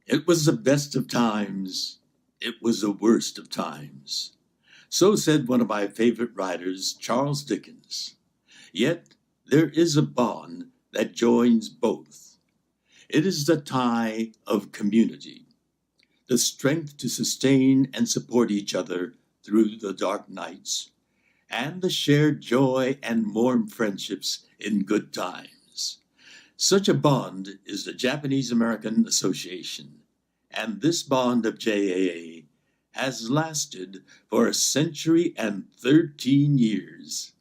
It was the best of times. It was the worst of times. So said one of my favorite writers, Charles Dickens. Yet there is a bond that joins both. It is the tie of community, the strength to sustain and support each other through the dark nights, and the shared joy and warm friendships in good times. Such a bond is the Japanese American Association, and this bond of JAA has lasted for 113 years.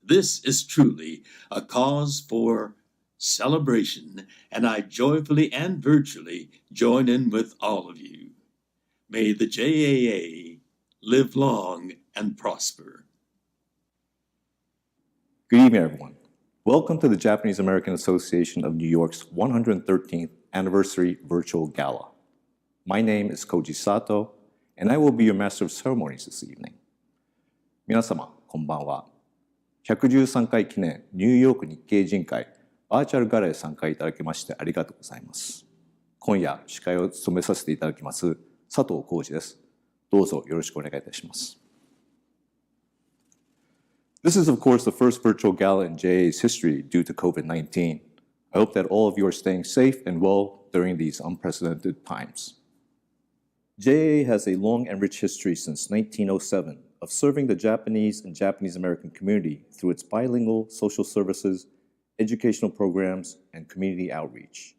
This is truly a cause for celebration, and I joyfully and virtually join in with all of you. May the JAA live long and prosper. Good evening, everyone. Welcome to the Japanese American Association of New York's 113th Anniversary Virtual Gala. My name is Koji Sato, and I will be your Master of Ceremonies this evening. 皆様、こんばんは。113回記念ニューヨーク日系人会バーチャルガラへ参加いただきましてありがとうございます。今夜、司会を務めさせていただきます佐藤浩二です。どうぞよろしくお願いいたします。This is, of course, the first virtual gala in JA's history due to COVID-19. I hope that all of you are staying safe and well during these unprecedented times. JA has a long and rich history since 1907 of serving the Japanese and Japanese American community through its bilingual social services, educational programs, and community outreach.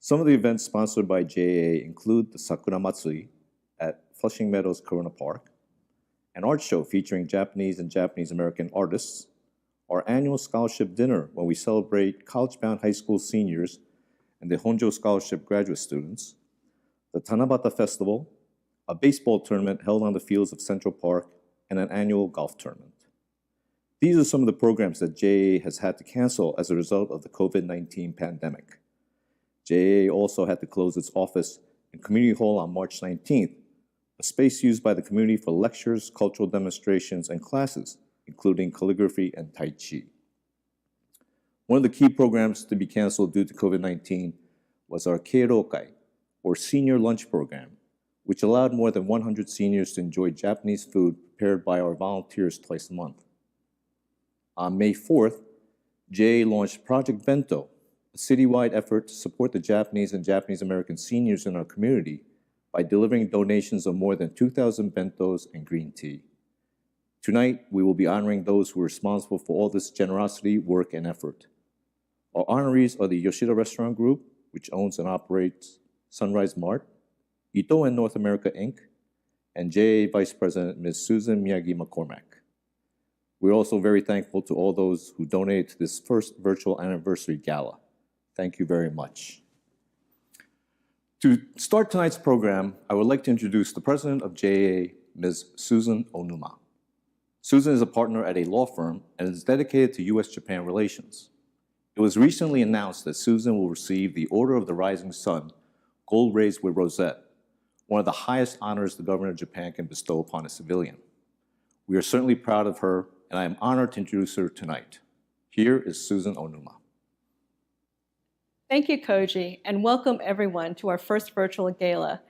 Some of the events sponsored by JA include the Sakura Matsuri at Flushing Meadows Corona Park, an art show featuring Japanese and Japanese American artists, our annual scholarship dinner when we celebrate college-bound high school seniors and the Honjo Scholarship graduate students, the Tanabata Festival, a baseball tournament held on the fields of Central Park, and an annual golf tournament. These are some of the programs that JA has had to cancel as a result of the COVID-19 pandemic. JA also had to close its office and community hall on March 19th, a space used by the community for lectures, cultural demonstrations, and classes, including calligraphy and Tai Chi. One of the key programs to be canceled due to COVID-19 was our Keirokai, or senior lunch program, which allowed more than 100 seniors to enjoy Japanese food prepared by our volunteers twice a month. On May 4th, JA launched Project Bento, a citywide effort to support the Japanese and Japanese American seniors in our community by delivering donations of more than 2,000 bentos and green tea. Tonight, we will be honoring those who are responsible for all this generosity, work, and effort. Our honorees are the Yoshida Restaurant Group, which owns and operates Sunrise Mart, Ito and North America, Inc., and JA Vice President Ms. Susan Miyagi McCormack. We're also very thankful to all those who donated to this first virtual anniversary gala. Thank you very much. To start tonight's program, I would like to introduce the president of JA, Ms. Susan Onuma. Susan is a partner at a law firm and is dedicated to U.S.-Japan relations. It was recently announced that Susan will receive the Order of the Rising Sun, gold raised with rosette, one of the highest honors the government of Japan can bestow upon a civilian. We are certainly proud of her, and I am honored to introduce her tonight. Here is Susan Onuma. Thank you, Koji, and welcome everyone to our first virtual gala.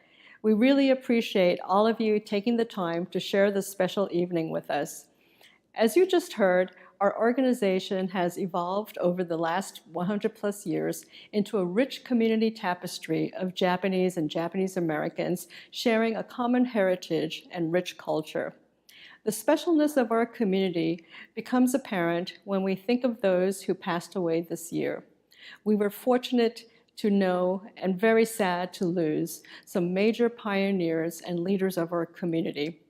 We really appreciate all of you taking the time to share this special evening with us. As you just heard, our organization has evolved over the last 100 plus years into a rich community tapestry of Japanese and Japanese Americans sharing a common heritage and rich culture. The specialness of our community becomes apparent when we think of those who passed away this year. We were fortunate to know and very sad to lose some major pioneers and leaders of our community.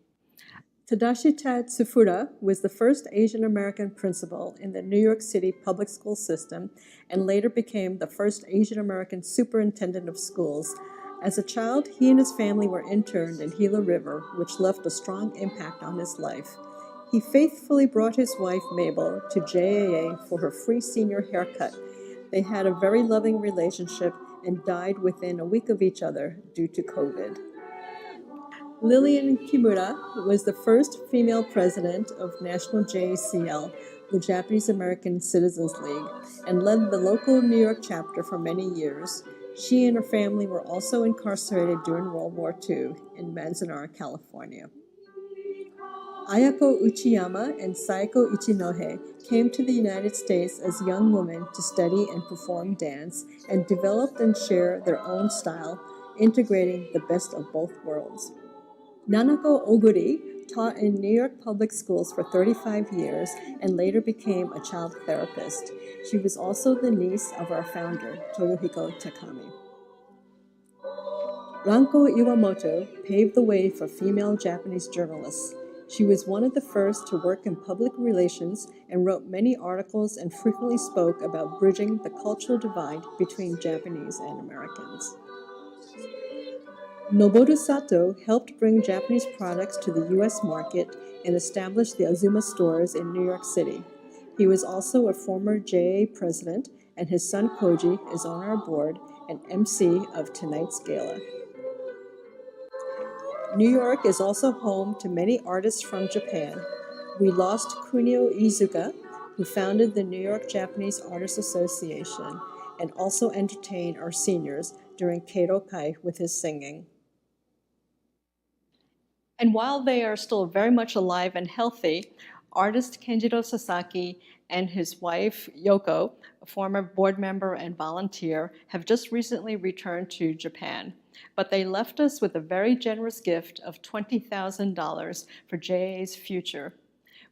Tadashi Tsufura was the first Asian American principal in the New York City public school system and later became the first Asian American superintendent of schools. As a child, he and his family were interned in Gila River, which left a strong impact on his life. He faithfully brought his wife, Mabel, to JAA for her free senior haircut. They had a very loving relationship and died within a week of each other due to COVID. Lillian Kimura was the first female president of National JACL, the Japanese American Citizens League, and led the local New York chapter for many years. She and her family were also incarcerated during World War II in Manzanar, California. Ayako Uchiyama and Saeko Ichinohe came to the United States as young women to study and perform dance and developed and share their own style, integrating the best of both worlds. Nanako Oguri taught in New York public schools for 35 years and later became a child therapist. She was also the niece of our founder, Toyohiko Takami. Ranko Iwamoto paved the way for female Japanese journalists. She was one of the first to work in public relations and wrote many articles and frequently spoke about bridging the cultural divide between Japanese and Americans. Noboru Sato helped bring Japanese products to the U.S. market and establish the Azuma stores in New York City. He was also a former JA president, and his son Koji is on our board and MC of tonight's gala. New York is also home to many artists from Japan. We lost Kunio Iizuka, who founded the New York Japanese Artists Association and also entertained our seniors during Keirokai with his singing. And while they are still very much alive and healthy, artist Kenjiro Sasaki and his wife Yoko, a former board member and volunteer, have just recently returned to Japan. But they left us with a very generous gift of $20,000 for JA's future.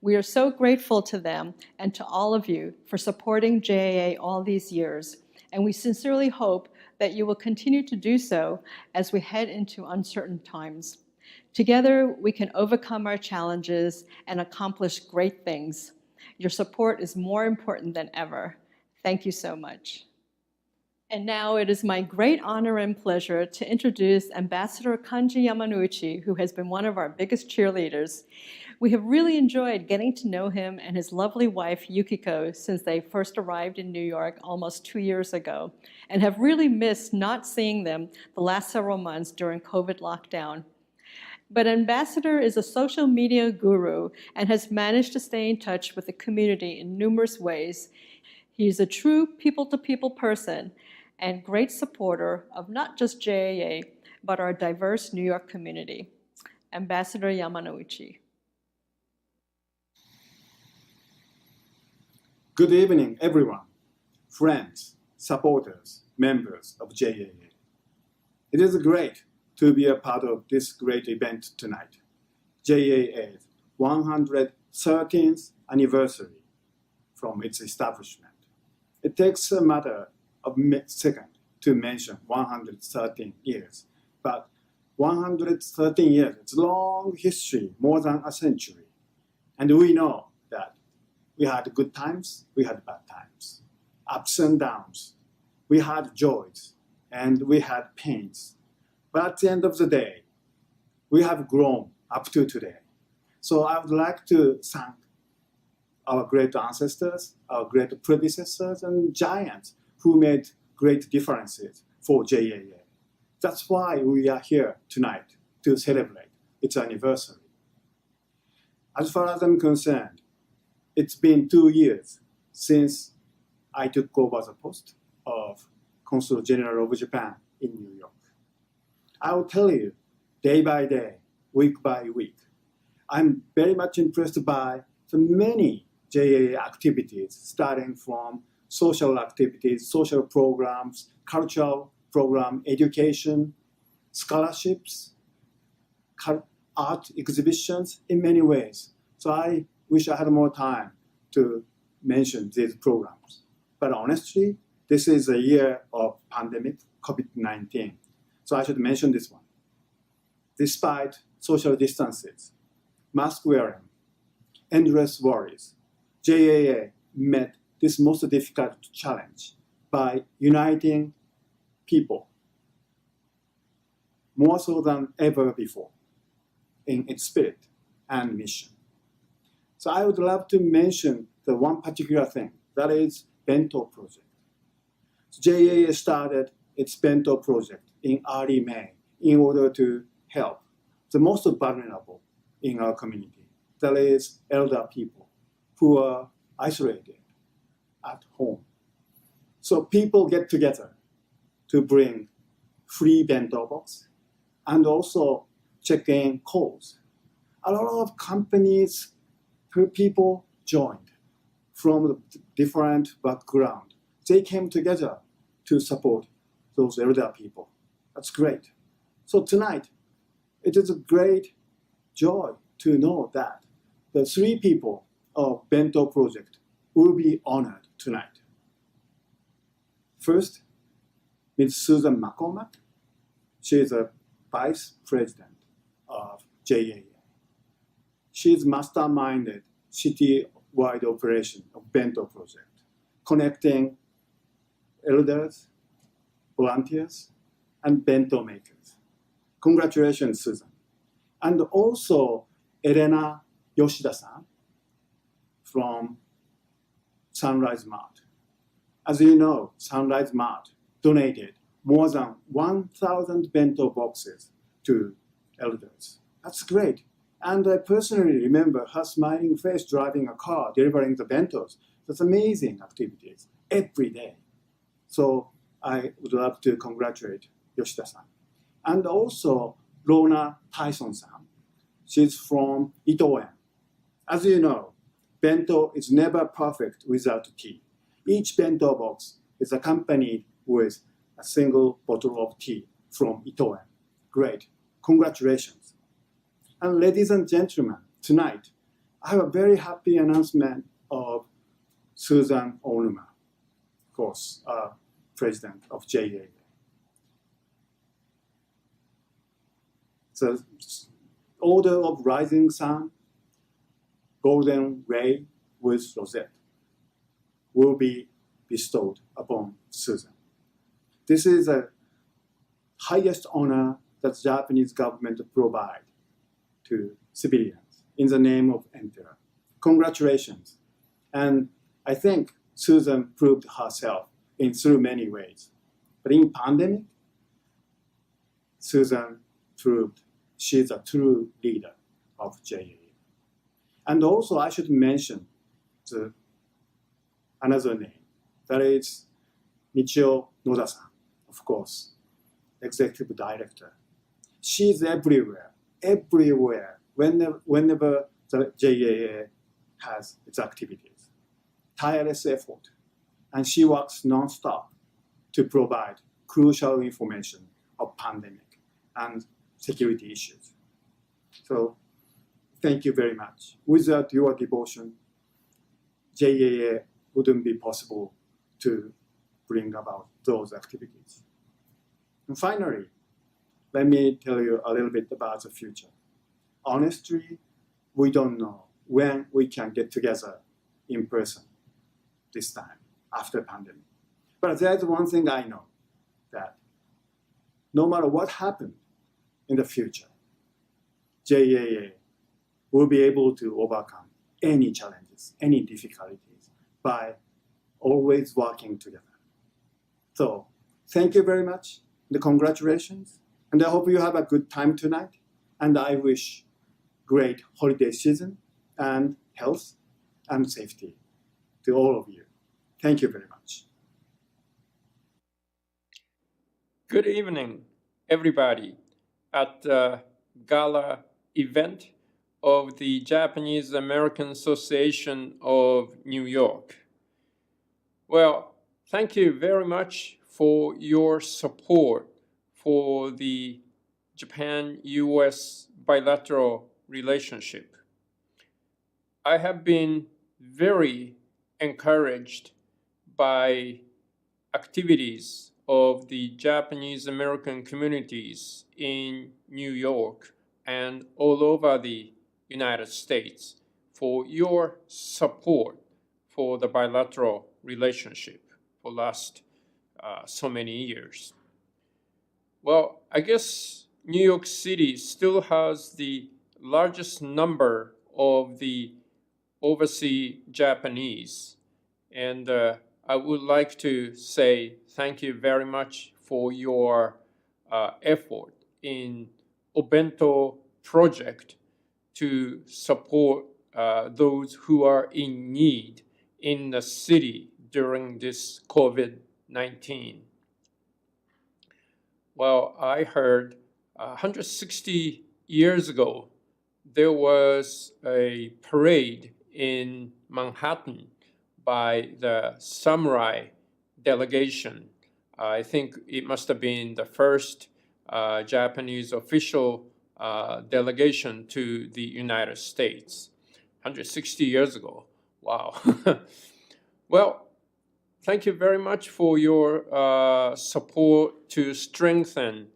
We are so grateful to them and to all of you for supporting JAA all these years, and we sincerely hope that you will continue to do so as we head into uncertain times. Together, we can overcome our challenges and accomplish great things. Your support is more important than ever. Thank you so much. And now it is my great honor and pleasure to introduce Ambassador Kanji Yamanouchi, who has been one of our biggest cheerleaders. We have really enjoyed getting to know him and his lovely wife, Yukiko, since they first arrived in New York almost 2 years ago, and have really missed not seeing them the last several months during COVID lockdown. But Ambassador is a social media guru and has managed to stay in touch with the community in numerous ways. He's a true people-to-people person and great supporter of not just JAA, but our diverse New York community. Ambassador Yamanouchi. Good evening, everyone, friends, supporters, members of JAA. It is great to be a part of this great event tonight, JAA's 113th anniversary from its establishment. It takes a matter of second to mention 113 years, but 113 years, it's a long history, more than a century. And we know that we had good times, we had bad times, ups and downs. We had joys and we had pains. But at the end of the day, we have grown up to today. So I would like to thank our great ancestors, our great predecessors, and giants who made great differences for JAA. That's why we are here tonight to celebrate its anniversary. As far as I'm concerned, it's been 2 years since I took over the post of Consul General of Japan in New York. I will tell you, day by day, week by week, I'm very much impressed by the many JAA activities, starting from social activities, social programs, cultural program, education, scholarships, art exhibitions, in many ways. So I wish I had more time to mention these programs. But honestly, this is a year of pandemic, COVID-19. So I should mention this one. Despite social distances, mask wearing, endless worries, JAA met this most difficult challenge by uniting people more so than ever before in its spirit and mission. So I would love to mention the one particular thing, that is Bento project. So JAA started its Bento project in early May in order to help the most vulnerable in our community, that is elder people who are isolated at home. So people get together to bring free bento box and also check-in calls. A lot of companies, people joined from different background. They came together to support those elder people. That's great. So tonight, it is a great joy to know that the 3 people of Bento Project will be honored tonight. First, Ms. Susan McCormack. She is a vice president of JAA. She is masterminded city-wide operation of Bento Project, connecting elders, volunteers, and bento makers. Congratulations, Susan. And also Elena Yoshida-san from Sunrise Mart. As you know, Sunrise Mart donated more than 1,000 bento boxes to elders. That's great. And I personally remember her smiling face driving a car, delivering the bentos. That's amazing activities every day. So I would love to congratulate Yoshida-san. And also Lorna Tyson-san. She's from Itoen. As you know, bento is never perfect without tea. Each bento box is accompanied with a single bottle of tea from Itoen. Great. Congratulations. And ladies and gentlemen, tonight, I have a very happy announcement of Susan Onuma, of course, president of JAA. The Order of Rising Sun, Golden Ray with Rosette will be bestowed upon Susan. This is the highest honor that the Japanese government provides to civilians in the name of Emperor. Congratulations. And I think Susan proved herself through many ways. But in pandemic, Susan proved she's a true leader of JAA. And also I should mention another name. That is Michio Noda-san, of course, executive director. She's everywhere, whenever the JAA has its activities. Tireless effort. And she works non-stop to provide crucial information of pandemic and security issues. So thank you very much. Without your devotion, JAA wouldn't be possible to bring about those activities. And finally, let me tell you a little bit about the future. Honestly, we don't know when we can get together in person this time after pandemic. But there's one thing I know, that no matter what happens in the future, JAA will be able to overcome any challenges, any difficulties by always working together. So thank you very much, and congratulations, and I hope you have a good time tonight, and I wish great holiday season and health and safety to all of you. Thank you very much. Good evening, everybody, at the gala event of the Japanese American Association of New York. Well, thank you very much for your support for the Japan-US bilateral relationship. I have been very encouraged by activities of the Japanese American communities in New York and all over the United States for your support for the bilateral relationship for last so many years. Well, I guess New York City still has the largest number of the overseas Japanese, and I would like to say thank you very much for your effort in Obento project to support those who are in need in the city during this COVID-19. Well, I heard 160 years ago, there was a parade in Manhattan by the samurai delegation. I think it must have been the first Japanese official delegation to the United States, 160 years ago. Wow. Well, thank you very much for your support to strengthen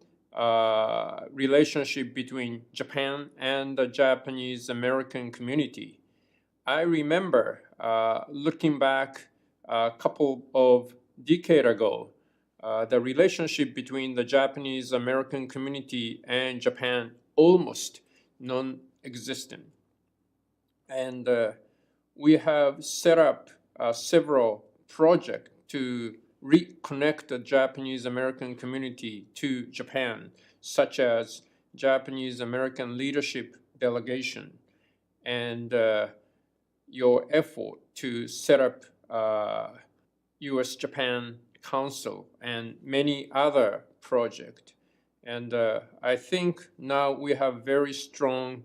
relationship between Japan and the Japanese American community. I remember looking back a couple of decades ago, the relationship between the Japanese American community and Japan almost non-existent. And we have set up several projects to reconnect the Japanese American community to Japan, such as Japanese American Leadership Delegation, and your effort to set up U.S.-Japan Council and many other projects. And I think now we have very strong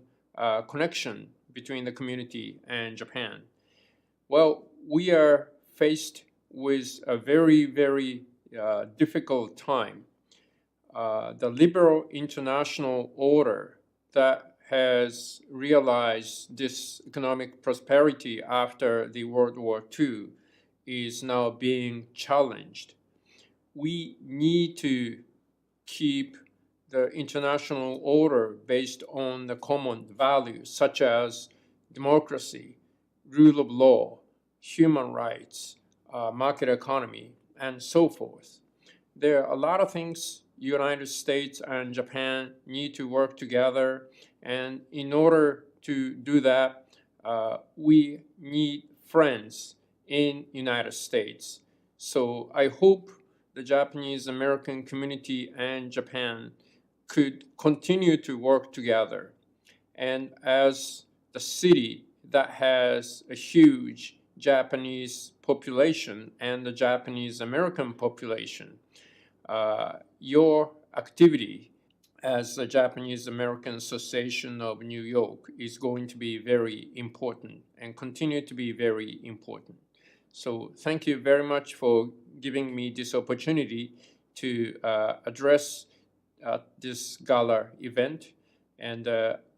connection between the community and Japan. Well, we are faced with a very, very difficult time. The liberal international order that has realized this economic prosperity after the World War II is now being challenged. We need to keep the international order based on the common values such as democracy, rule of law, human rights, market economy, and so forth. There are a lot of things United States and Japan need to work together, and in order to do that, we need friends in United States. So I hope the Japanese American community and Japan could continue to work together. And as the city that has a huge Japanese population and the Japanese American population, your activity as the Japanese American Association of New York is going to be very important and continue to be very important. So thank you very much for giving me this opportunity to address this gala event, and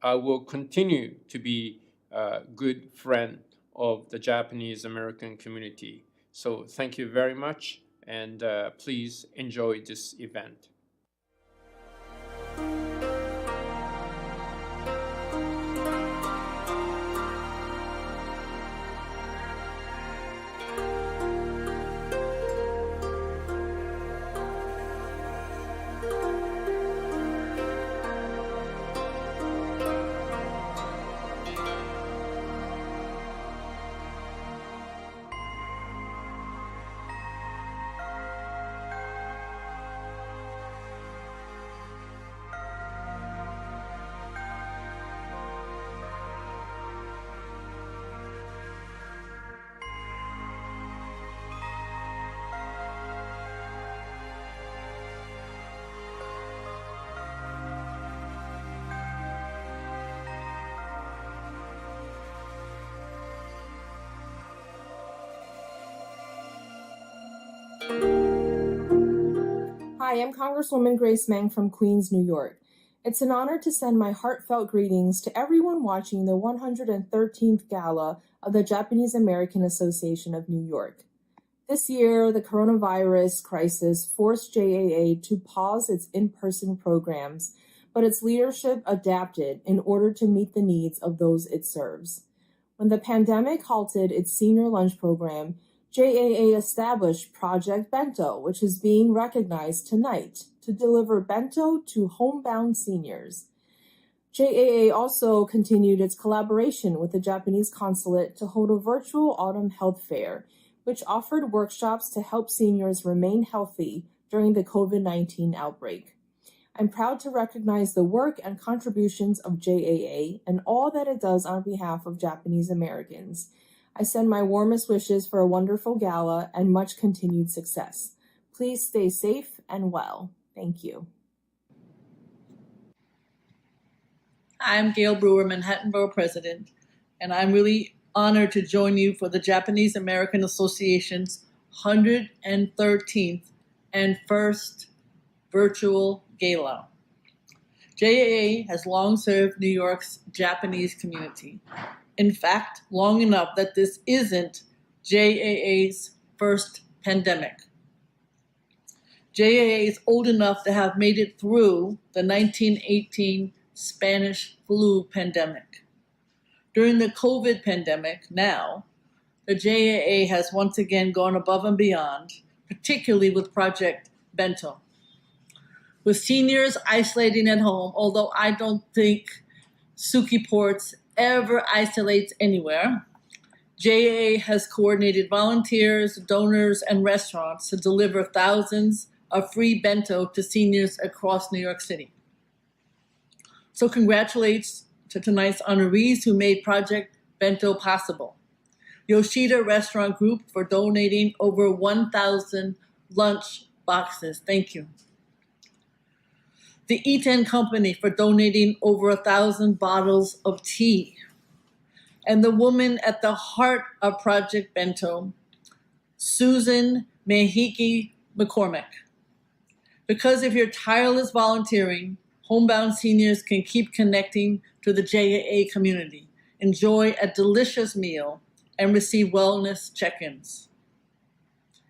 I will continue to be a good friend of the Japanese American community. So thank you very much, and please enjoy this event. Hi, I'm Congresswoman Grace Meng from Queens, New York. It's an honor to send my heartfelt greetings to everyone watching the 113th Gala of the Japanese American Association of New York. This year, the coronavirus crisis forced JAA to pause its in-person programs, but its leadership adapted in order to meet the needs of those it serves. When the pandemic halted its senior lunch program, JAA established Project Bento, which is being recognized tonight to deliver bento to homebound seniors. JAA also continued its collaboration with the Japanese consulate to hold a virtual autumn health fair, which offered workshops to help seniors remain healthy during the COVID-19 outbreak. I'm proud to recognize the work and contributions of JAA and all that it does on behalf of Japanese Americans. I send my warmest wishes for a wonderful gala and much continued success. Please stay safe and well. Thank you. I'm Gail Brewer, Manhattan Borough President, and I'm really honored to join you for the Japanese American Association's 113th and first virtual gala. JAA has long served New York's Japanese community. In fact, long enough that this isn't JAA's first pandemic. JAA is old enough to have made it through the 1918 Spanish flu pandemic. During the COVID pandemic now, the JAA has once again gone above and beyond, particularly with Project Bento. With seniors isolating at home, although I don't think Suki Ports ever isolates anywhere, JAA has coordinated volunteers, donors, and restaurants to deliver thousands of free bento to seniors across New York City. So congratulations to tonight's honorees who made Project Bento possible. Yoshida Restaurant Group for donating over 1,000 lunch boxes. Thank you. The Iten Company for donating over 1,000 bottles of tea. And the woman at the heart of Project Bento, Susan Mehiki McCormick. Because of your tireless volunteering, homebound seniors can keep connecting to the JAA community, enjoy a delicious meal, and receive wellness check-ins.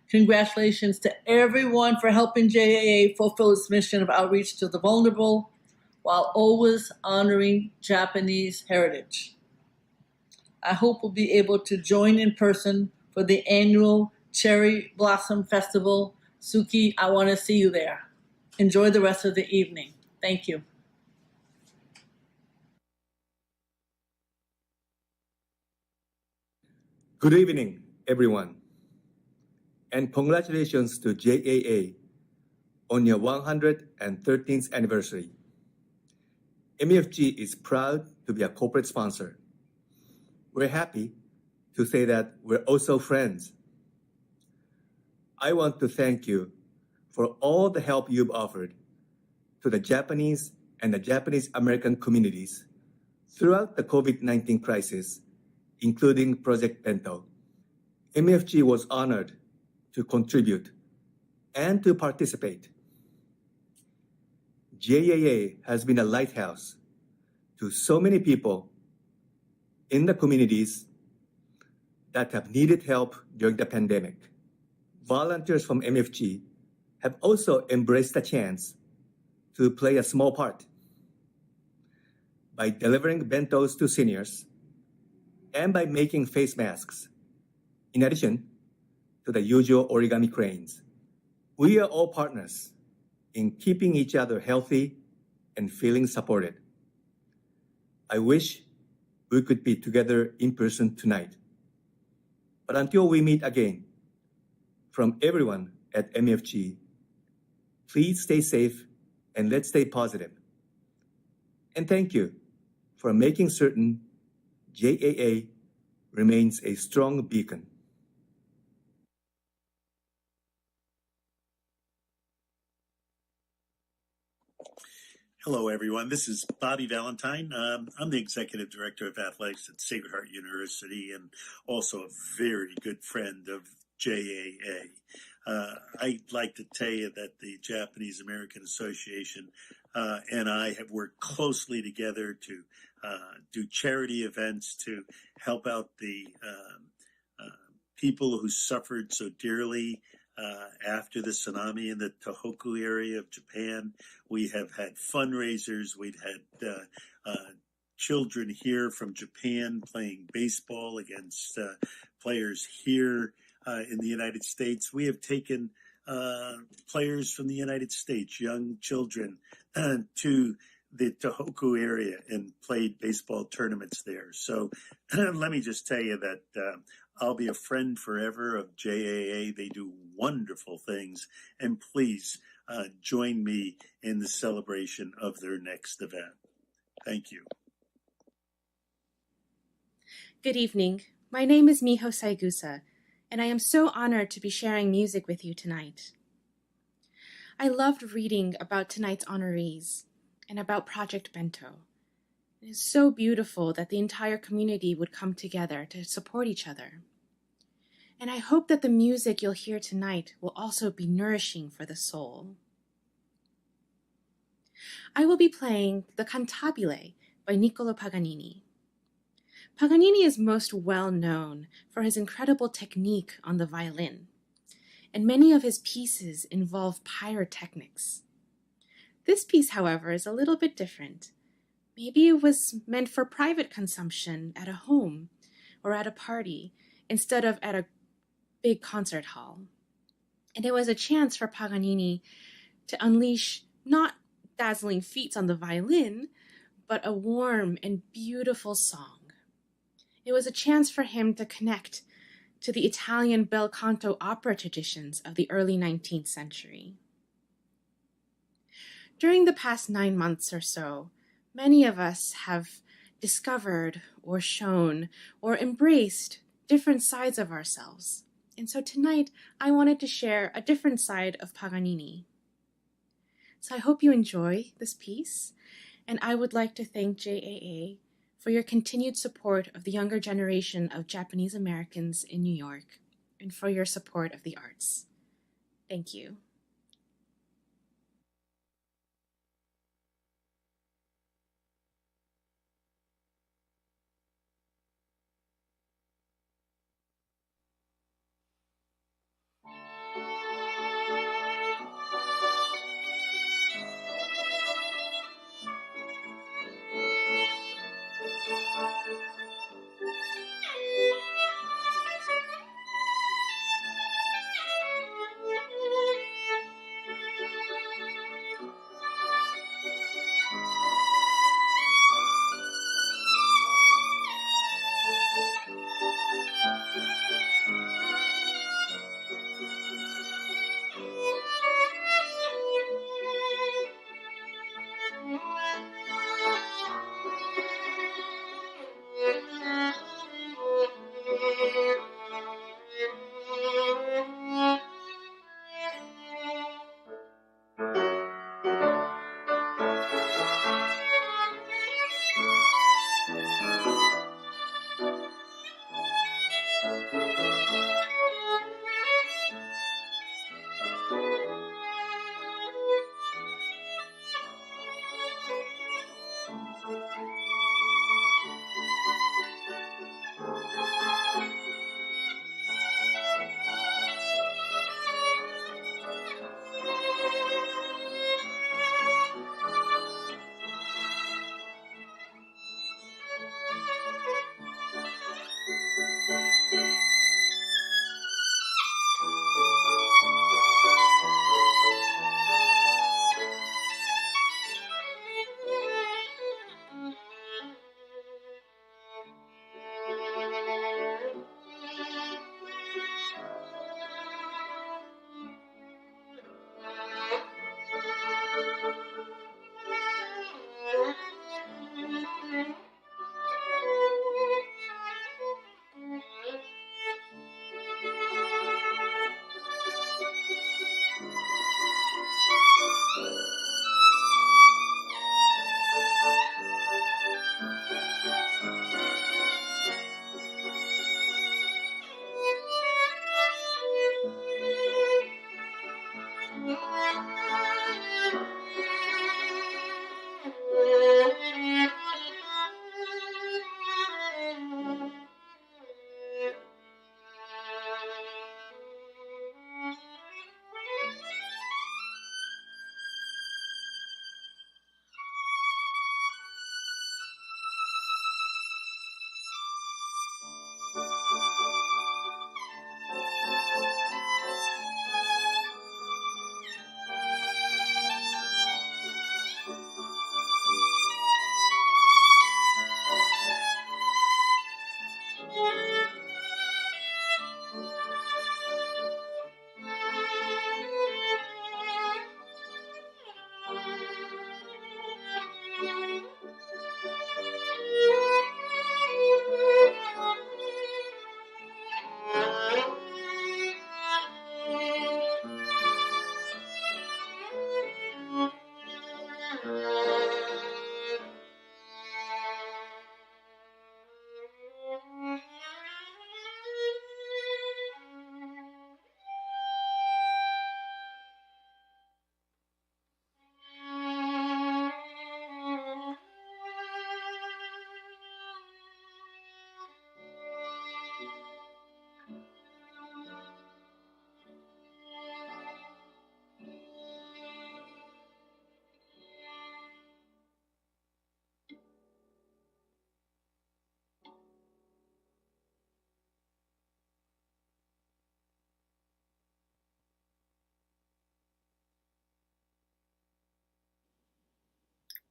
Congratulations to everyone for helping JAA fulfill its mission of outreach to the vulnerable while always honoring Japanese heritage. I hope we'll be able to join in person for the annual Cherry Blossom Festival. Suki, I want to see you there. Enjoy the rest of the evening. Thank you. Good evening, everyone, and congratulations to JAA on your 113th anniversary. MUFG is proud to be a corporate sponsor. We're happy to say that we're also friends. I want to thank you for all the help you've offered to the Japanese and the Japanese American communities throughout the COVID-19 crisis, including Project Bento. MUFG was honored to contribute and to participate. JAA has been a lighthouse to so many people in the communities that have needed help during the pandemic. Volunteers from MUFG have also embraced the chance to play a small part by delivering bentos to seniors and by making face masks, in addition to the usual origami cranes. We are all partners in keeping each other healthy and feeling supported. I wish we could be together in person tonight. But until we meet again, from everyone at MUFG, please stay safe and let's stay positive. And thank you for making certain JAA remains a strong beacon. Hello, everyone. This is Bobby Valentine. I'm the Executive Director of Athletics at Sacred Heart University and also a very good friend of JAA. I'd like to tell you that the Japanese American Association and I have worked closely together to do charity events to help out the people who suffered so dearly after the tsunami in the Tohoku area of Japan. We have had fundraisers. We've had children here from Japan playing baseball against players here in the United States. We have taken players from the United States, young children, to the Tohoku area and played baseball tournaments there. So let me just tell you that I'll be a friend forever of JAA. They do wonderful things. And please join me in the celebration of their next event. Thank you. Good evening. My name is Miho Saegusa, and I am so honored to be sharing music with you tonight. I loved reading about tonight's honorees and about Project Bento, It is so beautiful that the entire community would come together to support each other. And I hope that the music you'll hear tonight will also be nourishing for the soul. I will be playing the Cantabile by Niccolo Paganini. Paganini is most well known for his incredible technique on the violin, and many of his pieces involve pyrotechnics. This piece, however, is a little bit different. Maybe it was meant for private consumption at a home or at a party instead of at a big concert hall. And it was a chance for Paganini to unleash not dazzling feats on the violin, but a warm and beautiful song. It was a chance for him to connect to the Italian bel canto opera traditions of the early 19th century. During the past 9 months or so, many of us have discovered or shown or embraced different sides of ourselves. And so tonight, I wanted to share a different side of Paganini. So I hope you enjoy this piece, and I would like to thank JAA for your continued support of the younger generation of Japanese Americans in New York, and for your support of the arts. Thank you.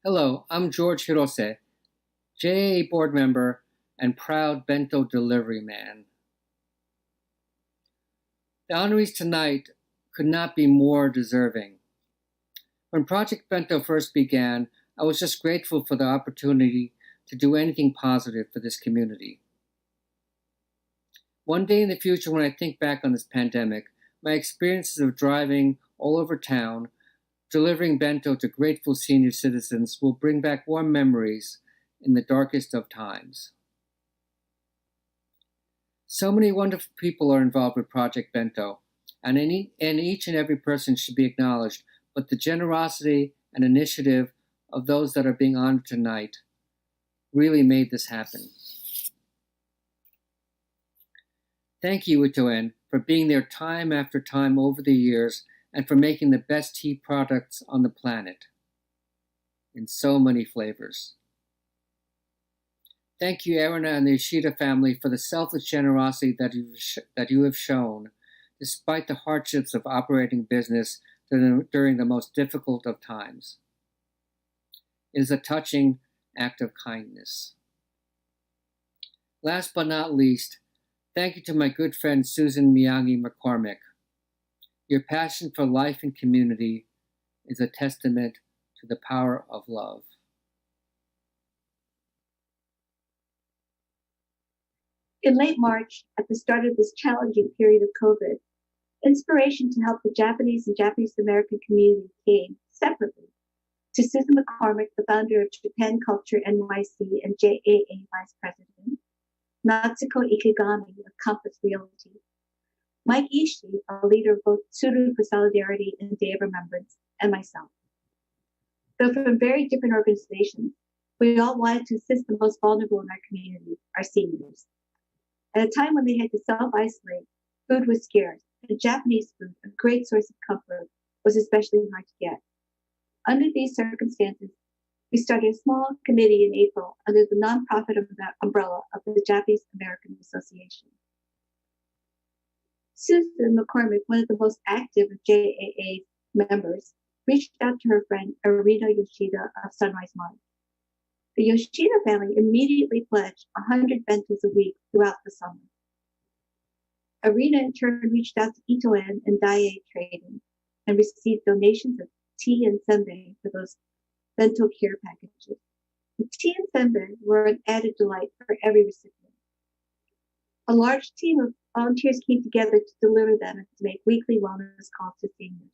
Hello, I'm George Hirose, JAA board member and proud bento delivery man. The honorees tonight could not be more deserving. When Project Bento first began, I was just grateful for the opportunity to do anything positive for this community. One day in the future, when I think back on this pandemic, my experiences of driving all over town, delivering bento to grateful senior citizens will bring back warm memories in the darkest of times. So many wonderful people are involved with Project Bento, and each and every person should be acknowledged, but the generosity and initiative of those that are being honored tonight really made this happen. Thank you, Itoen, for being there time after time over the years and for making the best tea products on the planet in so many flavors. Thank you, Erina and the Yoshida family, for the selfless generosity that you have shown, despite the hardships of operating business during the most difficult of times. It is a touching act of kindness. Last but not least, thank you to my good friend Susan Miyagi McCormick. Your passion for life and community is a testament to the power of love. In late March, at the start of this challenging period of COVID, inspiration to help the Japanese and Japanese American community came separately to Susan McCormick, the founder of Japan Culture NYC and JAA Vice President, Natsuko Ikegami of Compass Realty, Mike Ishii, a leader of both Tsuru for Solidarity and Day of Remembrance, and myself. Though from very different organizations, we all wanted to assist the most vulnerable in our community, our seniors. At a time when they had to self-isolate, food was scarce, and Japanese food, a great source of comfort, was especially hard to get. Under these circumstances, we started a small committee in April under the nonprofit umbrella of the Japanese American Association. Susan McCormick, one of the most active of JAA members, reached out to her friend Erina Yoshida of Sunrise Mart. The Yoshida family immediately pledged 100 bentos a week throughout the summer. Erina in turn reached out to Itoen and Daiei Trading and received donations of tea and senbei for those bento care packages. The tea and senbei were an added delight for every recipient. A large team of volunteers came together to deliver them and to make weekly wellness calls to seniors.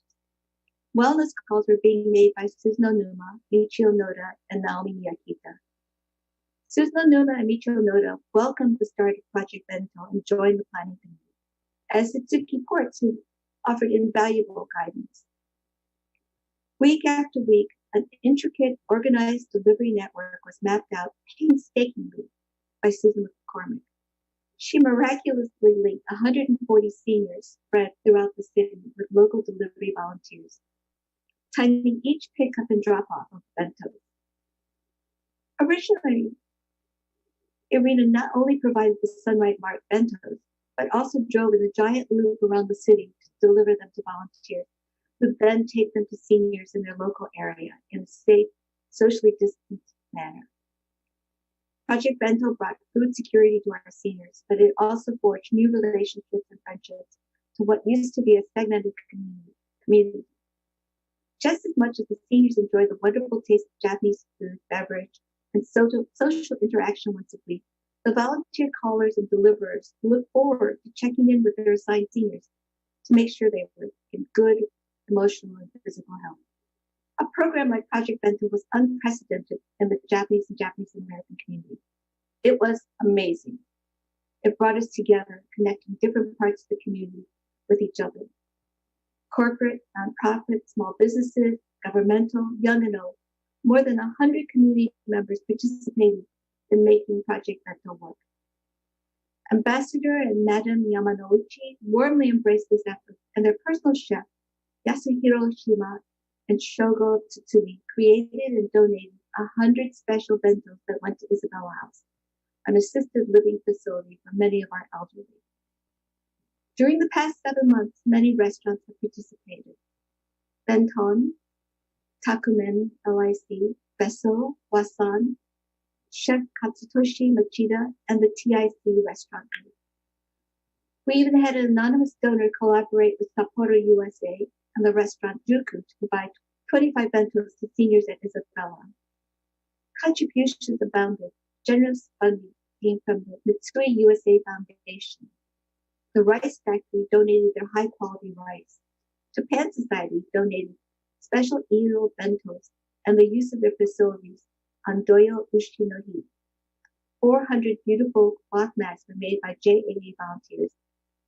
Wellness calls were being made by Suzuno Numa, Michio Noda, and Naomi Miyakita. Suzuno Numa and Michio Noda welcomed the start of Project Bento and joined the planning committee, as did Tsuki Ports, who offered invaluable guidance. Week after week, an intricate, organized delivery network was mapped out painstakingly by Susan McCormick. She miraculously linked 140 seniors spread throughout the city with local delivery volunteers, timing each pickup and drop-off of bentos. Originally, Erina not only provided the Sunrise Mart bentos, but also drove in a giant loop around the city to deliver them to volunteers, who then take them to seniors in their local area in a safe, socially distanced manner. Project Bento brought food security to our seniors, but it also forged new relationships and friendships to what used to be a segmented community. Just as much as the seniors enjoy the wonderful taste of Japanese food, beverage, and social interaction once a week, the volunteer callers and deliverers look forward to checking in with their assigned seniors to make sure they were in good emotional and physical health. A program like Project Bento was unprecedented in the Japanese and Japanese American community. It was amazing. It brought us together, connecting different parts of the community with each other. Corporate, nonprofit, small businesses, governmental, young and old, more than 100 community members participated in making Project Bento work. Ambassador and Madam Yamanouchi warmly embraced this effort, and their personal chef, Yasuhiro Shima and Shogo Tsutsui, created and donated 100 special bentos that went to Isabella House, an assisted living facility for many of our elderly. During the past 7 months, many restaurants have participated. Benton, Takumen LIC, Beso, Wasan, Chef Katsutoshi Machida, and the TIC restaurant group. We even had an anonymous donor collaborate with Sapporo USA and the restaurant Juku to provide 25 bentos to seniors at Isabella. Contributions abounded. Generous funding came from the Mitsui USA Foundation. The Rice Factory donated their high-quality rice. Japan Society donated special eel bentos and the use of their facilities on Doyo Ushi no Hi. 400 beautiful cloth mats were made by JAA volunteers,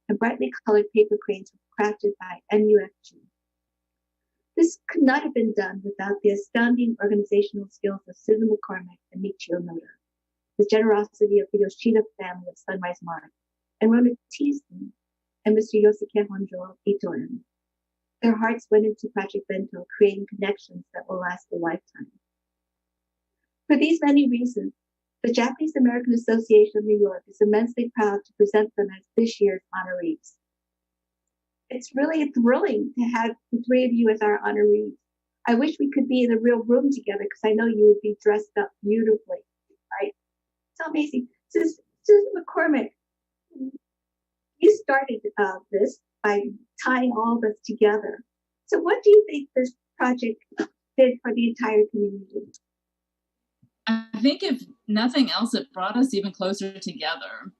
and brightly colored paper cranes were crafted by MUFG. This could not have been done without the astounding organizational skills of Susan McCormick and Michio Noda, the generosity of the Yoshida family of Sunrise Mart, and Rona Teason and Mr. Yosuke Honjo of Itoen. Their hearts went into Project Bento, creating connections that will last a lifetime. For these many reasons, the Japanese American Association of New York is immensely proud to present them as this year's honorees. It's really thrilling to have the three of you as our honorees. I wish we could be in a real room together because I know you would be dressed up beautifully, right? It's amazing. Susan McCormick, you started this by tying all of us together. So what do you think this project did for the entire community? I think if nothing else, it brought us even closer together.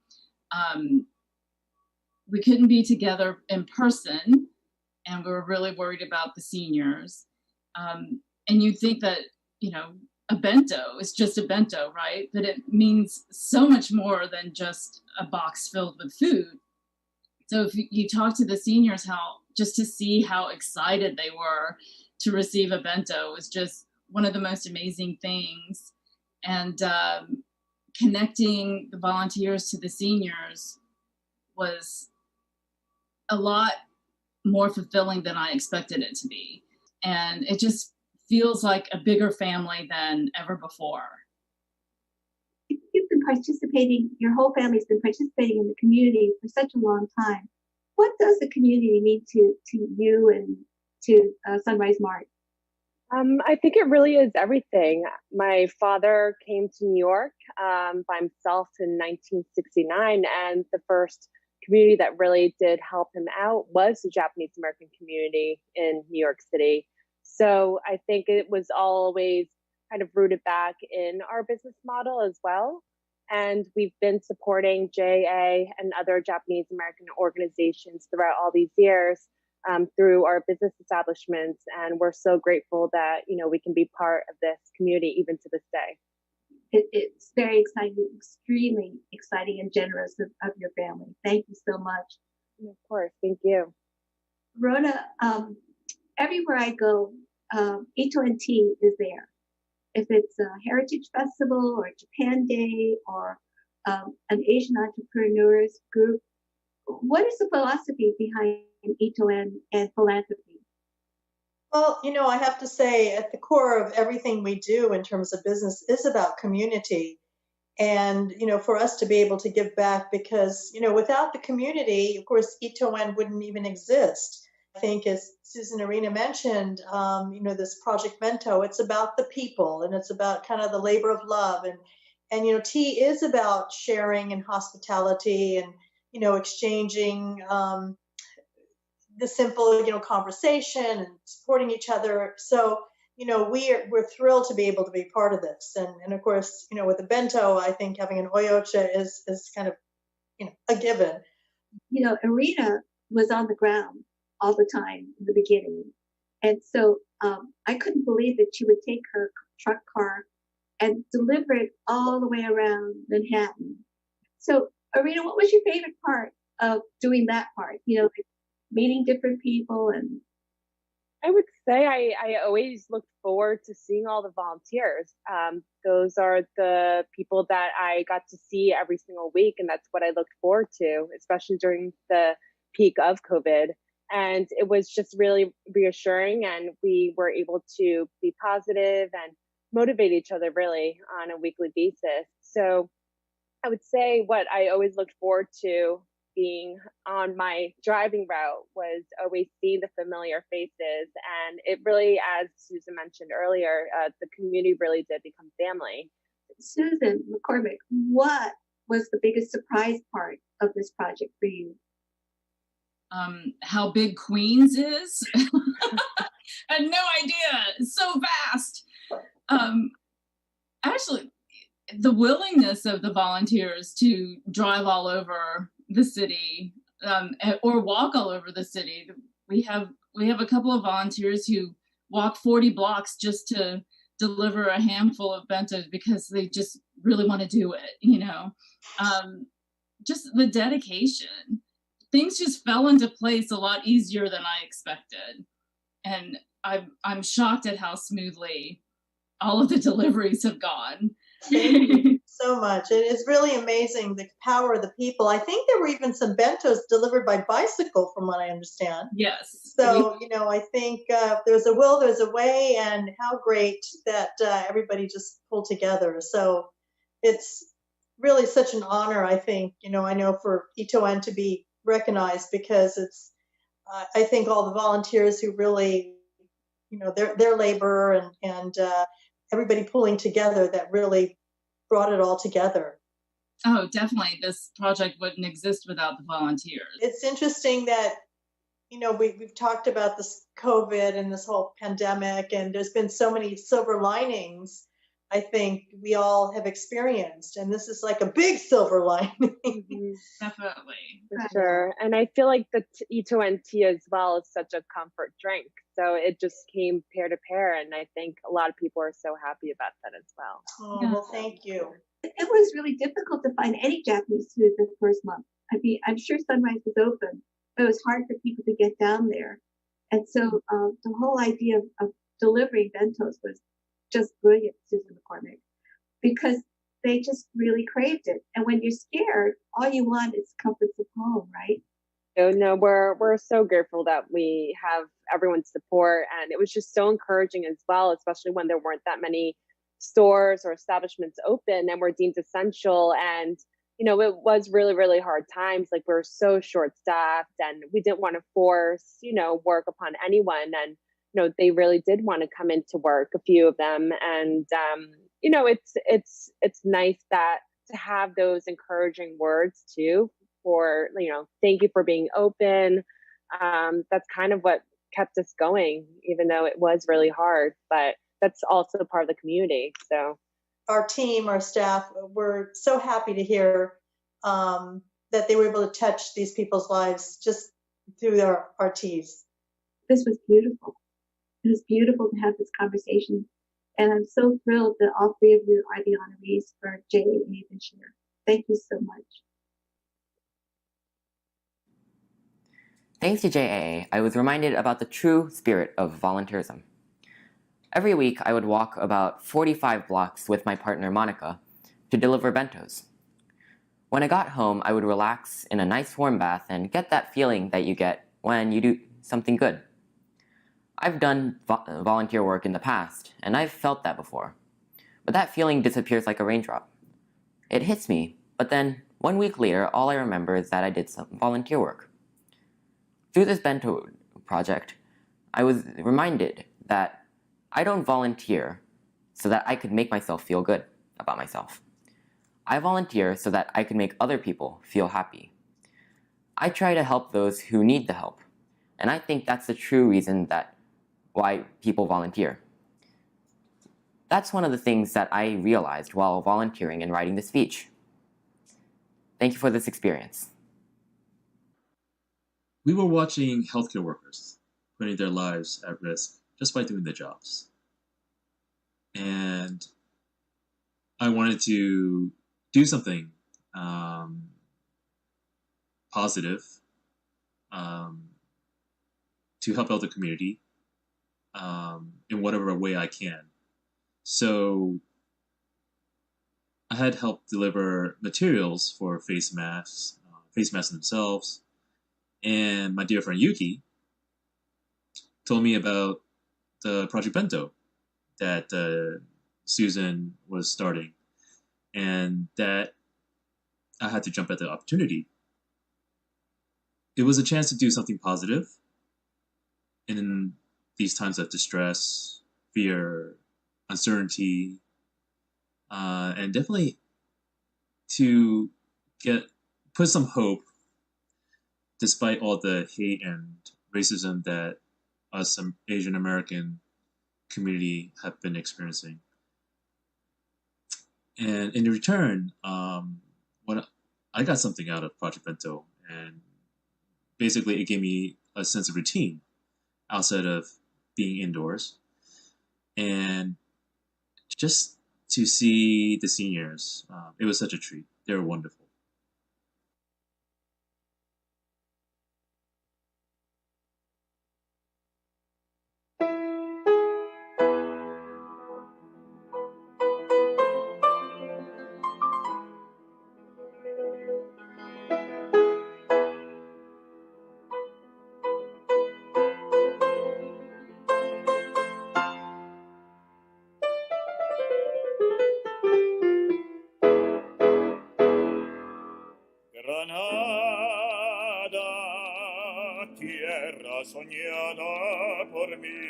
We couldn't be together in person, and we were really worried about the seniors. And you think that, you know, a bento is just a bento, right? But it means so much more than just a box filled with food. So if you talk to the seniors, just to see how excited they were to receive a bento was just one of the most amazing things. And connecting the volunteers to the seniors was a lot more fulfilling than I expected it to be. And it just feels like a bigger family than ever before. You've been participating, your whole family's been participating in the community for such a long time. What does the community mean to you and to Sunrise Mart? I think it really is everything. My father came to New York by himself in 1969, and the first community that really did help him out was the Japanese American community in New York City. So I think it was always kind of rooted back in our business model as well. And we've been supporting JA and other Japanese American organizations throughout all these years through our business establishments. And we're so grateful that, you know, we can be part of this community even to this day. It's very exciting, extremely exciting and generous of your family. Thank you so much. Of course, thank you. Rona, everywhere I go, Itoen Tea is there. If it's a Heritage Festival or Japan Day or an Asian entrepreneurs group, what is the philosophy behind Itoen and philanthropy? Well, you know, I have to say at the core of everything we do in terms of business is about community. And, you know, for us to be able to give back because, you know, without the community, of course, Itoen wouldn't even exist. I think as Susan Arena mentioned, you know, this Project Bento, it's about the people and it's about kind of the labor of love. And you know, tea is about sharing and hospitality and, you know, exchanging the simple, you know, conversation and supporting each other. So, you know, we're thrilled to be able to be part of this. And of course, you know, with the bento, I think having an oyocha is kind of, you know, a given. You know, Arena was on the ground all the time in the beginning. And so I couldn't believe that she would take her truck car and deliver it all the way around Manhattan. So, Arena, what was your favorite part of doing that part? You know, like meeting different people and... I would say I always looked forward to seeing all the volunteers. Those are the people that I got to see every single week, and that's what I looked forward to, especially during the peak of COVID. And it was just really reassuring, and we were able to be positive and motivate each other really on a weekly basis. So I would say what I always looked forward to being on my driving route was always seeing the familiar faces. And it really, as Susan mentioned earlier, the community really did become family. Susan McCormick, what was the biggest surprise part of this project for you? How big Queens is. I had no idea. It's so vast. Actually, the willingness of the volunteers to drive all over the city or walk all over the city. We have a couple of volunteers who walk 40 blocks just to deliver a handful of bentos because they just really want to do it, you know. Just the dedication. Things just fell into place a lot easier than I expected. And I'm shocked at how smoothly all of the deliveries have gone. Thank you so much. It is really amazing, the power of the people. I think there were even some bentos delivered by bicycle, from what I understand. Yes. So, you know, I think if there's a will, there's a way, and how great that everybody just pulled together. So it's really such an honor, I think, you know, I know for Itoen to be recognized, because it's, I think all the volunteers who really, you know, their labor and everybody pulling together that really brought it all together. Oh, definitely. This project wouldn't exist without the volunteers. It's interesting that, you know, we've talked about this COVID and this whole pandemic, and there's been so many silver linings I think we all have experienced, and this is like a big silver lining. Definitely. For sure. And I feel like the Itoen tea as well is such a comfort drink. So it just came pair to pair, and I think a lot of people are so happy about that as well. Oh, well, thank you. It was really difficult to find any Japanese food the first month. I mean, I'm sure Sunrise was open, but it was hard for people to get down there. And so the whole idea of delivering bentos was just brilliant, Susan McCormick, because they just really craved it. And when you're scared, all you want is comforts of home, right? No, we're so grateful that we have everyone's support, and it was just so encouraging as well, especially when there weren't that many stores or establishments open and were deemed essential. And you know, it was really, really hard times. Like, we were so short-staffed, and we didn't want to force, you know, work upon anyone. And you know, they really did want to come into work, a few of them. And you know, it's nice that to have those encouraging words too, for, you know, thank you for being open. That's kind of what kept us going, even though it was really hard, but that's also part of the community. So our team, our staff, were so happy to hear that they were able to touch these people's lives just through their RTs. This was beautiful. It was beautiful to have this conversation. And I'm so thrilled that all three of you are the honorees for JAA this year. Thank you so much. Thanks to JAA, I was reminded about the true spirit of volunteerism. Every week, I would walk about 45 blocks with my partner Monica to deliver bentos. When I got home, I would relax in a nice warm bath and get that feeling that you get when you do something good. I've done volunteer work in the past, and I've felt that before. But that feeling disappears like a raindrop. It hits me, but then 1 week later, all I remember is that I did some volunteer work. Through this bento project, I was reminded that I don't volunteer so that I could make myself feel good about myself. I volunteer so that I can make other people feel happy. I try to help those who need the help, and I think that's the true reason why people volunteer. That's one of the things that I realized while volunteering and writing the speech. Thank you for this experience. We were watching healthcare workers putting their lives at risk just by doing their jobs. And I wanted to do something positive to help out the community in whatever way I can. So I had helped deliver materials for face masks themselves. And my dear friend Yuki told me about the Project Bento that Susan was starting, and that I had to jump at the opportunity. it was a chance to do something positive in these times of distress, fear, uncertainty, and definitely to put some hope despite all the hate and racism that us Asian American community have been experiencing. And in return, what I got something out of Project Bento, and basically it gave me a sense of routine outside of being indoors, and just to see the seniors, it was such a treat. They were wonderful. Granada, tierra soñada por mí,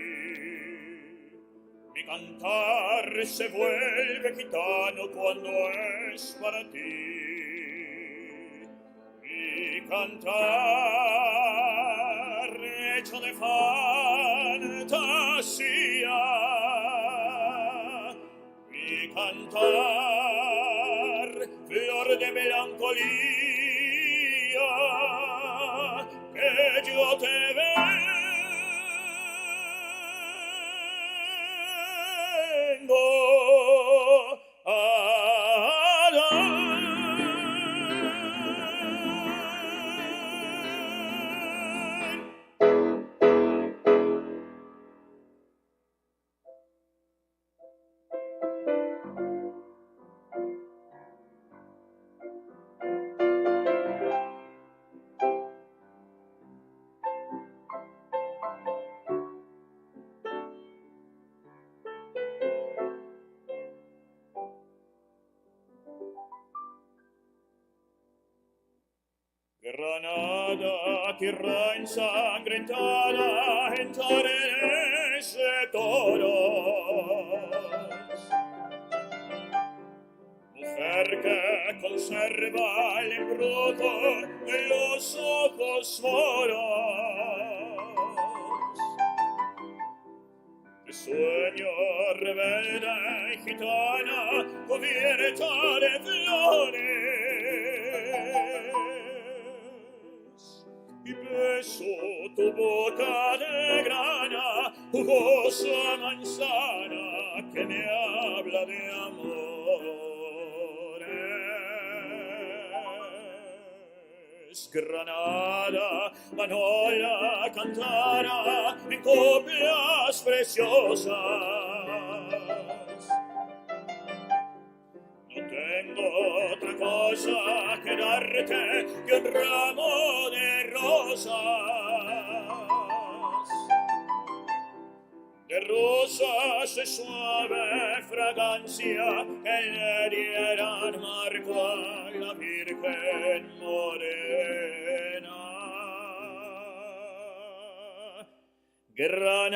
mi cantar se vuelve gitano cuando es para ti. Mi cantar hecho de fantasía, mi cantar flor de melancolía, que yo te vengo a Granada, tierra ensangrentada en tareas de toros, mujer que conserva el embrujo de los ojos moros, de sueño rebelde y gitana cubierta de flores, y beso tu boca de grana, jugosa manzana que me habla de amores. Granada, manola cantara en coplas preciosas. No tengo otra cosa que darte que un ramo de rosas de suave fragancia que le dieran marco a la Virgen morena. Granada,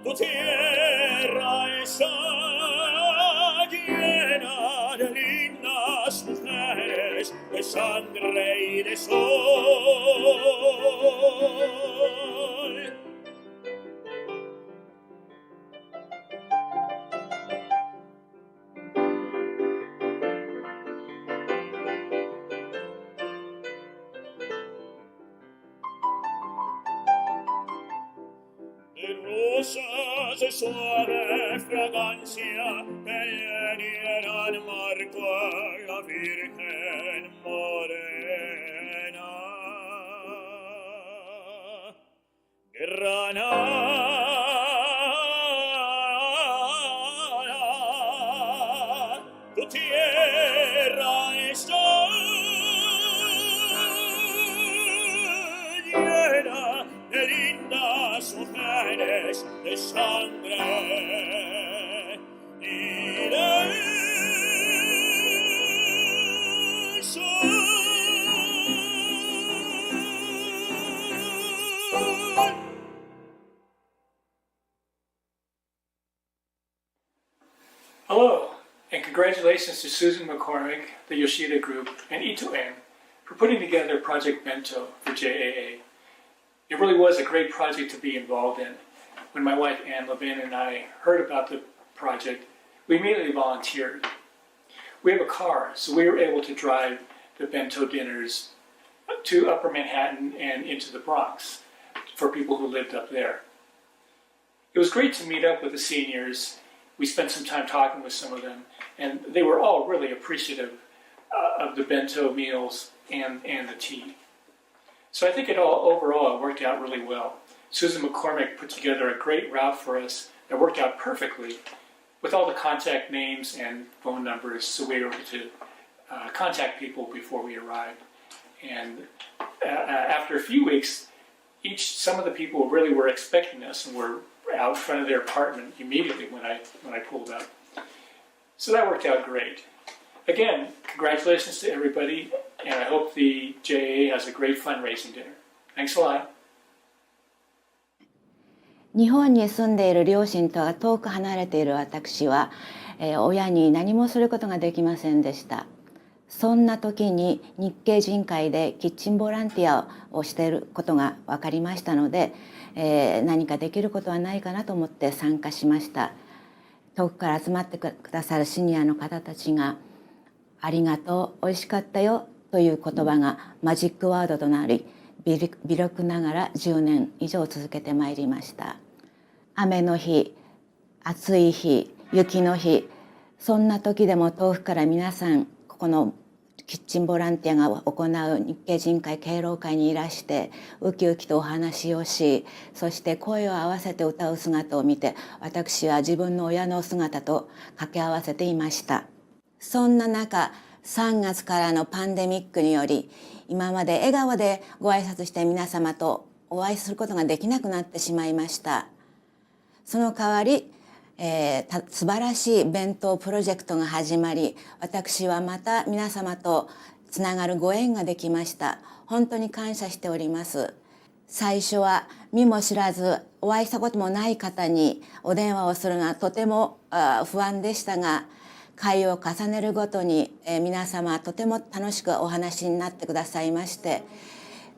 tu tierra está llena de lindas mujeres, de sangre y de sol. De rosas de suave fragancia que le dieran marco a la Virgen morena. Granada, tu tierra está llena de lindas mujeres, de sangre y de sol. Congratulations to Susan McCormick, the Yoshida Group, and Ito-en for putting together Project Bento for JAA. It really was a great project to be involved in. When my wife Ann Levin and I heard about the project, we immediately volunteered. We have a car, so we were able to drive the bento dinners to Upper Manhattan and into the Bronx for people who lived up there. It was great to meet up with the seniors. We spent some time talking with some of them, and they were all really appreciative of the bento meals and the tea. So I think overall it worked out really well. Susan McCormick put together a great route for us that worked out perfectly with all the contact names and phone numbers, so we were able to contact people before we arrived. And after a few weeks, some of the people really were expecting us and were out front of their apartment immediately when I pulled up. So that worked out great. Again, congratulations to everybody, and I hope the JAA has a great fundraising dinner. Thanks a lot. 日本に住んでいる両親とは遠く離れている私は、親に何もすることができませんでした。そんな時に日系人会でキッチンボランティアをしていることが分かりましたので、何かできることはないかなと思って参加しました。遠くから集まってくださるシニアの方たちが「ありがとう、おいしかったよ」という言葉がマジックワードとなり、微力ながら10年以上続けてまいりました。雨の日、暑い日、雪の日、そんな時でも遠くから皆さんここのキッチンボランティアが行う日系人会敬老会にいらしてウキウキとお話をし、そして声を合わせて歌う姿を見て、私は自分の親の姿と掛け合わせていました。そんな中、3月からのパンデミックにより、今まで笑顔でご挨拶して皆様とお会いすることができなくなってしまいました。その代わり、素晴らしい弁当プロジェクトが始まり、私はまた皆様とつながるご縁ができました。本当に感謝しております。最初は見も知らずお会いしたこともない方にお電話をするのがとても不安でしたが、会を重ねるごとに皆様とても楽しくお話になってくださいまして、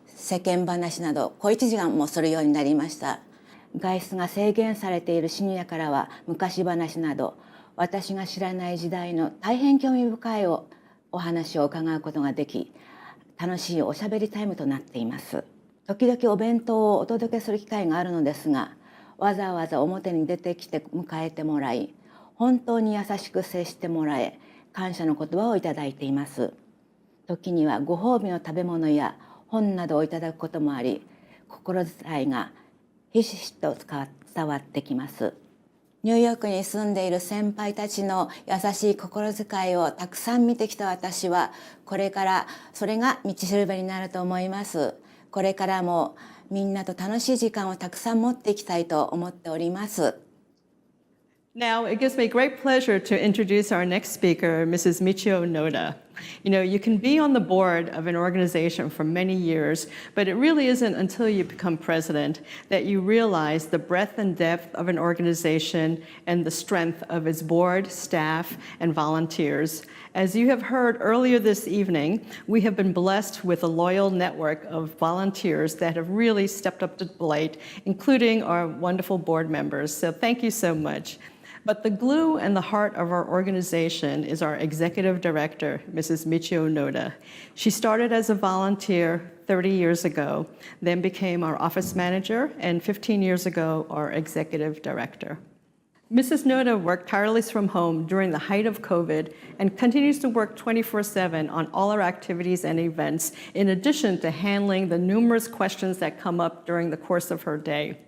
世間話など小一時間もするようになりました。外出が制限されているシニアからは昔話など、私が知らない時代の大変興味深いお話を伺うことができ、楽しいおしゃべりタイムとなっています。時々お弁当をお届けする機会があるのですが、わざわざ表に出てきて迎えてもらい、本当に優しく接してもらえ、感謝の言葉をいただいています。時にはご褒美の食べ物や本などをいただくこともあり、心遣いがひしひしと伝わってきます。ニューヨークに住んでいる先輩たちの優しい心遣いをたくさん見てきた私は、これからそれが道しるべになると思います。これからもみんなと楽しい時間をたくさん持っていきたいと思っております。Now, it gives me great pleasure to introduce our next speaker, Mrs. Michio Noda. You know, you can be on the board of an organization for many years, but it really isn't until you become president that you realize the breadth and depth of an organization and the strength of its board, staff, and volunteers. As you have heard earlier this evening, we have been blessed with a loyal network of volunteers that have really stepped up to the plate, including our wonderful board members. So thank you so much. But the glue and the heart of our organization is our executive director, Mrs. Michio Noda. She started as a volunteer 30 years ago, then became our office manager, and 15 years ago, our executive director. Mrs. Noda worked tirelessly from home during the height of COVID and continues to work 24/7 on all our activities and events, in addition to handling the numerous questions that come up during the course of her day.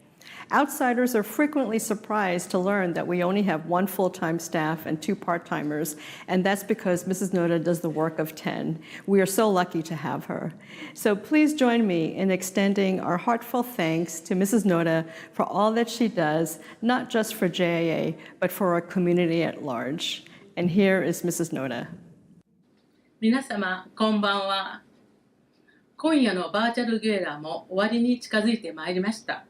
Outsiders are frequently surprised to learn that we only have one full-time staff and 2 part-timers, and that's because Mrs. Noda does the work of 10. We are so lucky to have her. So please join me in extending our heartfelt thanks to Mrs. Noda for all that she does, not just for JAA, but for our community at large. And here is Mrs. Noda. 皆様、こんばんは。今夜のバーチャルゲーラも終わりに近づいてまいりました。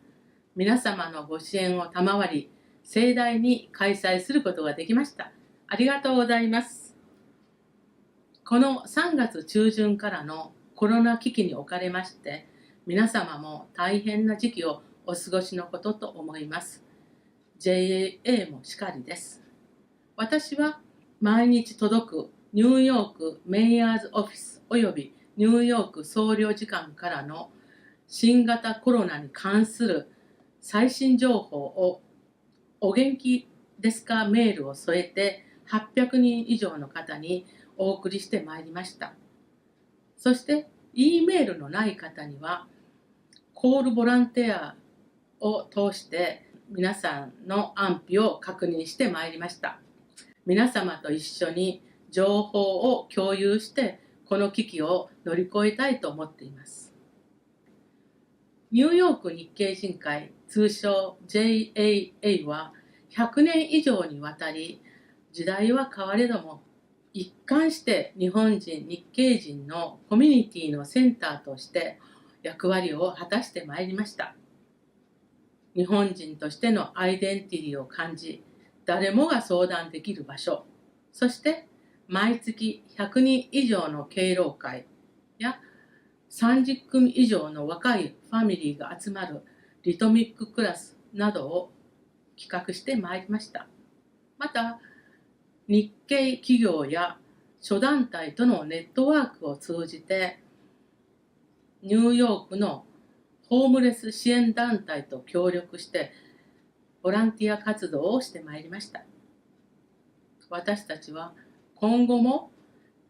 皆様のご支援を賜り、盛大に開催することができました。ありがとうございます。この3月中旬からのコロナ危機におかれまして、皆様も大変な時期をお過ごしのことと思います。JAA もしかりです。私は毎日届くニューヨークメイヤーズオフィスおよびニューヨーク総領事館からの新型コロナに関する最新情報をお元気ですかメールを添えて800人以上の方にお送りしてまいりました。そして E メールのない方にはコールボランティアを通して皆さんの安否を確認してまいりました。皆様と一緒に情報を共有してこの危機を乗り越えたいと思っています。ニューヨーク日系人会通称 JAA は100年以上にわたり時代は変われども一貫して日本人日系人のコミュニティのセンターとして役割を果たしてまいりました。日本人としてのアイデンティティを感じ誰もが相談できる場所、そして毎月100人以上の敬老会や30組以上の若いファミリーが集まるリトミッククラスなどを企画してまいりました。また、日系企業や諸団体とのネットワークを通じて、ニューヨークのホームレス支援団体と協力してボランティア活動をしてまいりました。私たちは今後も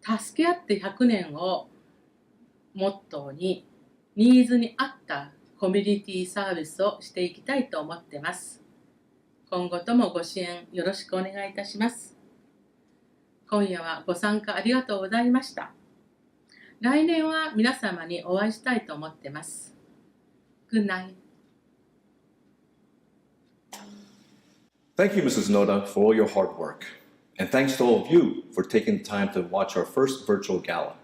助け合って100年をモットーにニーズに合ったコミュニティサービスをしていきたいと思っています。今後ともご支援よろしくお願いいたします。今夜はご参加ありがとうございました。来年は皆様にお会いしたいと思っています。Good night. Thank you, Mrs. Noda, for all your hard work. And thanks to all of you for taking the time to watch our first virtual gala.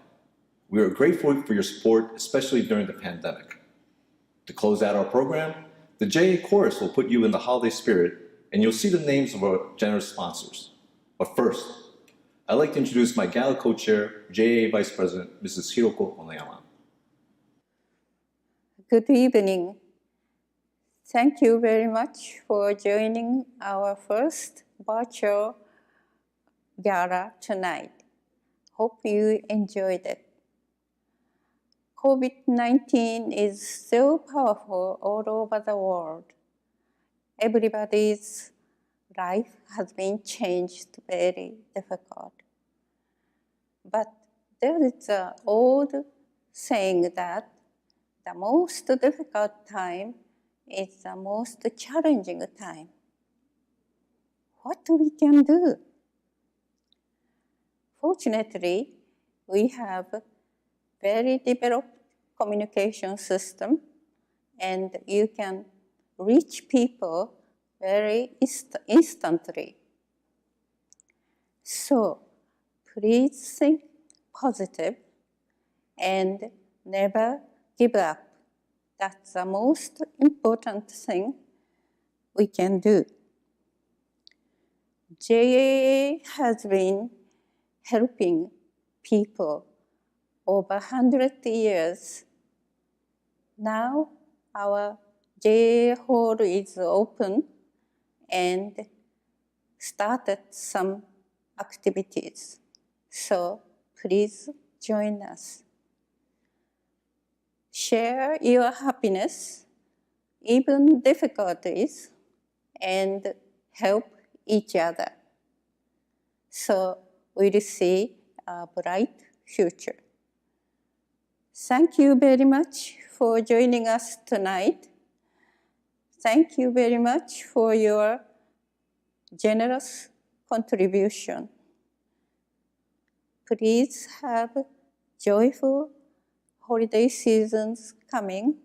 We are grateful for your support, especially during the pandemic. To close out our program, the JA Chorus will put you in the holiday spirit, and you'll see the names of our generous sponsors. But first, I'd like to introduce my gala co-chair, JA Vice President, Mrs. Hiroko Onoyama. Good evening. Thank you very much for joining our first virtual gala tonight. Hope you enjoyed it. COVID-19 is so powerful all over the world. Everybody's life has been changed very difficult. But there is an old saying that the most difficult time is the most challenging time. What we can do? Fortunately, we have very developed communication system, and you can reach people very instantly. So please think positive and never give up. That's the most important thing we can do. JAA has been helping people over 100 years. Now our JAA hall is open and started some activities. So please join us. Share your happiness, even difficulties, and help each other. So we'll see a bright future. Thank you very much for joining us tonight. Thank you very much for your generous contribution. Please have joyful holiday seasons coming,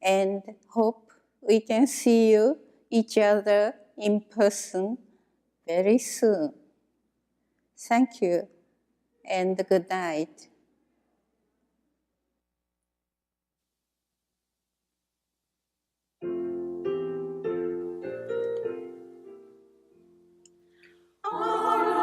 and hope we can see you, each other in person very soon. Thank you, and good night. Oh,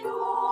こ